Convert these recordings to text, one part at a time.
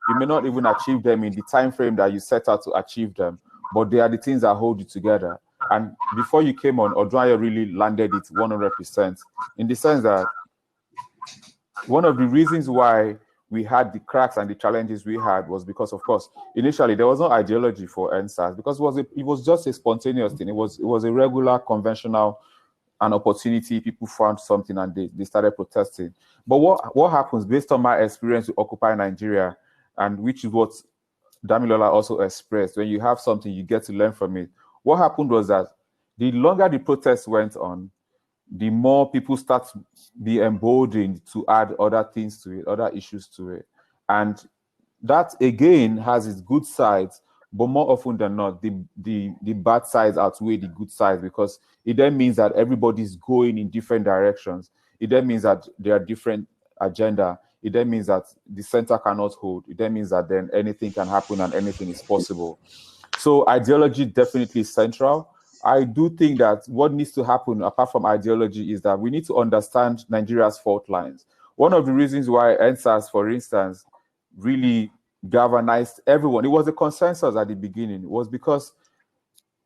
You may not even achieve them in the time frame that you set out to achieve them, but they are the things that hold you together. And before you came on, Odunayo really landed it 100%, in the sense that one of the reasons why we had the cracks and the challenges we had was because, of course, initially there was no ideology for NSAS, because it was just a spontaneous thing. It was a regular, conventional, an opportunity. People found something and they started protesting. But what happens, based on my experience with Occupy Nigeria, and which is what Damilola also expressed, when you have something, you get to learn from it. What happened was that the longer the protest went on, the more people start to be emboldened to add other things to it, other issues to it. And that, again, has its good sides, but more often than not, the bad sides outweigh the good sides, because it then means that everybody's going in different directions. It then means that there are different agenda. It then means that the center cannot hold. It then means that then anything can happen and anything is possible. So ideology definitely is central. I do think that what needs to happen, apart from ideology, is that we need to understand Nigeria's fault lines. One of the reasons why NSAS, for instance, really galvanized everyone, it was a consensus at the beginning, was because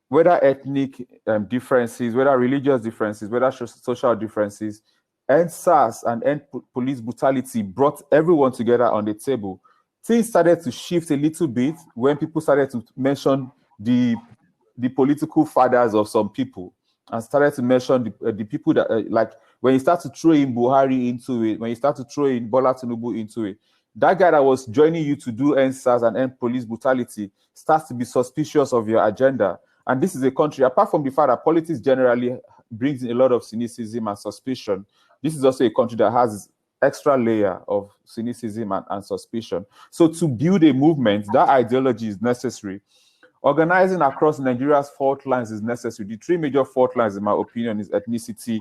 whether ethnic differences, whether religious differences, whether social differences, NSAS and end police brutality brought everyone together on the table. Things started to shift a little bit when people started to mention the political fathers of some people, and started to mention the people that, like, when you start to throw in Buhari into it, when you start to throw in Bola Tinubu into it, that guy that was joining you to do NSAS and end police brutality starts to be suspicious of your agenda. And this is a country, apart from the fact that politics generally brings in a lot of cynicism and suspicion, this is also a country that has extra layer of cynicism and suspicion. So to build a movement, that ideology is necessary. Organizing across Nigeria's fault lines is necessary. The three major fault lines, in my opinion, is ethnicity,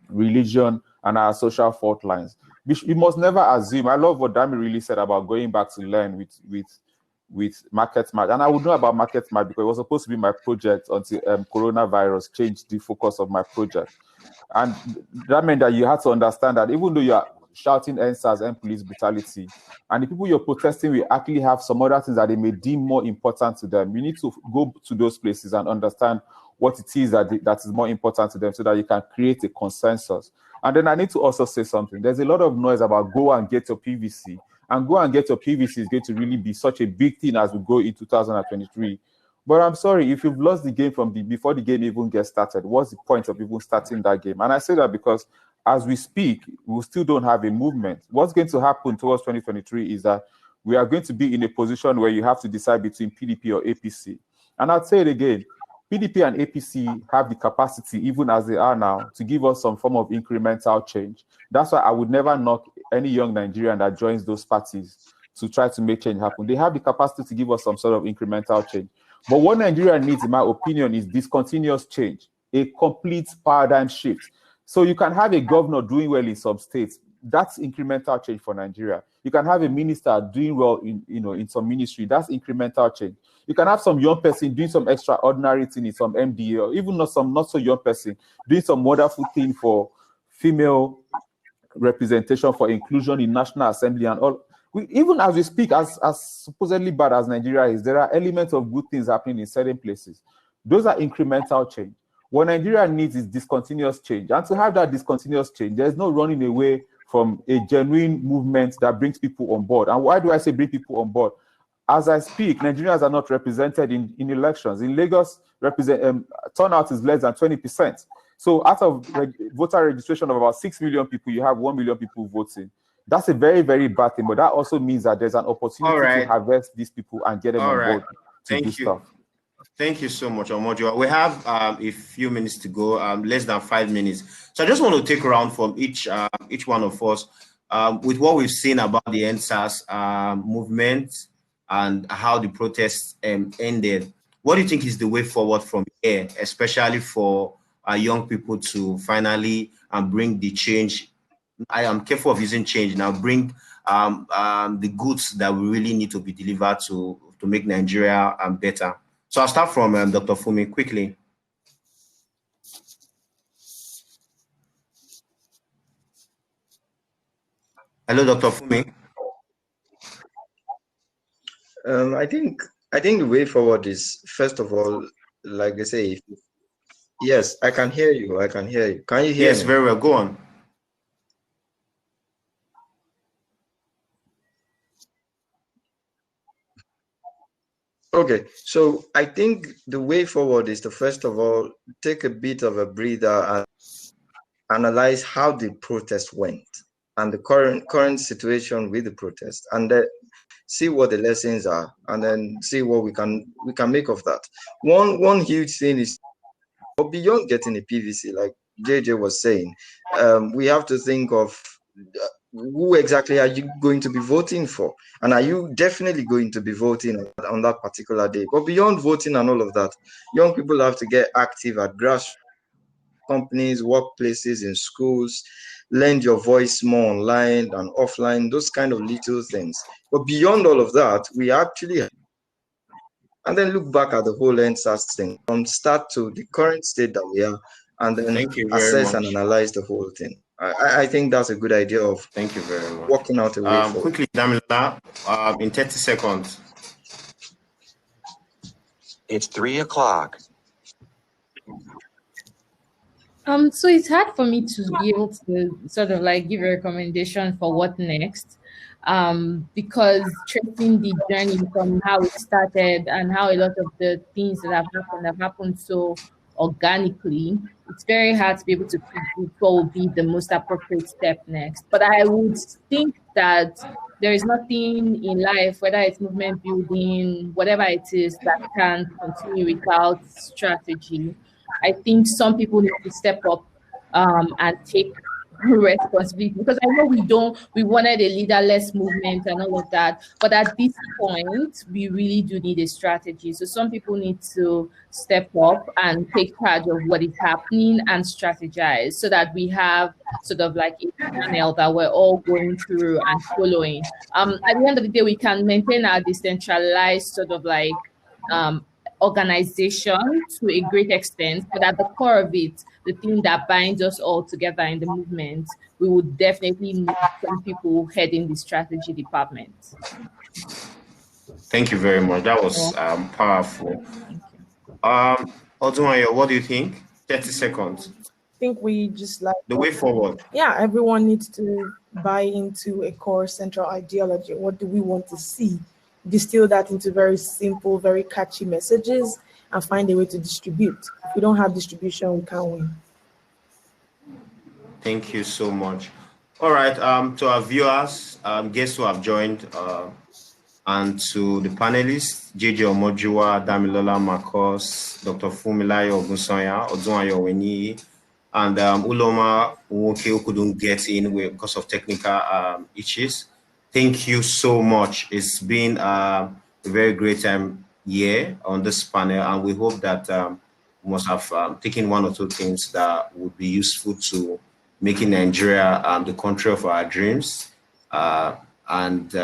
religion, and our social fault lines. We must never assume. I love what Dami really said about going back to learn with Market Match. And I would know about Market Match because it was supposed to be my project until coronavirus changed the focus of my project. And that meant that you had to understand that even though you are shouting NSAS and police brutality, and the people you're protesting will actually have some other things that they may deem more important to them, you need to go to those places and understand what it is that is more important to them, so that you can create a consensus. And then I need to also say something. There's a lot of noise about go and get your PVC. And go and get your PVC is going to really be such a big thing as we go in 2023. But I'm sorry, if you've lost the game from before the game even gets started, what's the point of even starting that game? And I say that because as we speak, we still don't have a movement. What's going to happen towards 2023 is that we are going to be in a position where you have to decide between PDP or APC. And I'll say it again, PDP and APC have the capacity, even as they are now, to give us some form of incremental change. That's why I would never knock any young Nigerian that joins those parties to try to make change happen. They have the capacity to give us some sort of incremental change. But what Nigeria needs, in my opinion, is discontinuous change, a complete paradigm shift. So you can have a governor doing well in some states. That's incremental change for Nigeria. You can have a minister doing well in some ministry. That's incremental change. You can have some young person doing some extraordinary thing in some MDA, or even not so young person doing some wonderful thing for female representation, for inclusion in National Assembly and all. Even as we speak, as supposedly bad as Nigeria is, there are elements of good things happening in certain places. Those are incremental change. What Nigeria needs is discontinuous change. And to have that discontinuous change, there's no running away from a genuine movement that brings people on board. And why do I say bring people on board? As I speak, Nigerians are not represented in elections. In Lagos, turnout is less than 20%. So out of voter registration of about 6 million people, you have 1 million people voting. That's a very, very bad thing. But that also means that there's an opportunity to harvest these people and get them on board to do stuff. Thank you so much, Omojo. We have a few minutes to go, less than 5 minutes. So I just want to take around from each one of us with what we've seen about the NSAS movement and how the protests ended. What do you think is the way forward from here, especially for young people to finally bring the change? I am careful of using change now. Bring the goods that we really need to be delivered to make Nigeria better. So I'll start from Dr. Funmi quickly. Hello, Dr. Funmi. I think the way forward is, first of all, like they say, yes, I can hear you. I can hear you. Can you hear Yes, me? very well. Go on. Okay, so I think the way forward is to first of all take a bit of a breather and analyze how the protest went and the current situation with the protest, and then see what the lessons are, and then see what we can make of that. One huge thing is, but beyond getting a PVC, like JJ was saying, we have to think of who exactly are you going to be voting for, and are you definitely going to be voting on that particular day? But beyond voting and all of that, young people have to get active at grassroots companies, workplaces, in schools, lend your voice more online and offline, those kind of little things. But beyond all of that, we actually, and then look back at the whole NSAS thing from start to the current state that we are, and then Thank you very assess and much. analyze the whole thing. I think that's a good idea of Thank you very much. working out a way forward. Quickly, Damilola, in 30 seconds. It's 3 o'clock. So it's hard for me to be able to sort of like give a recommendation for what next, because tracing the journey from how it started and how a lot of the things that have happened so organically, it's very hard to be able to predict what will be the most appropriate step next. But I would think that there is nothing in life, whether it's movement building, whatever it is, that can continue without strategy. I think some people need to step up and take responsibility, because I know we wanted a leaderless movement and all of that, but at this point we really do need a strategy. So some people need to step up and take charge of what is happening and strategize, so that we have sort of like a channel that we're all going through and following. At the end of the day, we can maintain our decentralized sort of like organization to a great extent, but at the core of it, the thing that binds us all together in the movement, we would definitely need some people heading the strategy department. Thank you very much. That was powerful. Odunayo, what do you think? 30 seconds. I think we just like the way forward. Yeah, everyone needs to buy into a core central ideology. What do we want to see? Distill that into very simple, very catchy messages and find a way to distribute. If we don't have distribution, we can't win. Thank you so much. All right, to our viewers, guests who have joined, and to the panelists, JJ Omojuwa, Damilola Marcus, Dr. Funmilayo Ogunsanya, Odunayo Oweniyi, and Uloma Nwoke, who couldn't get in because of technical issues. Thank you so much. It's been a very great year on this panel, and we hope that we must have taken one or two things that would be useful to making Nigeria the country of our dreams, and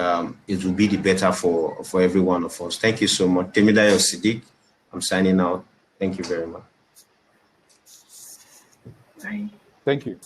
it will be the better for every one of us. Thank you so much. Temidayo Siddiq, I'm signing out. Thank you very much. Bye. Thank you.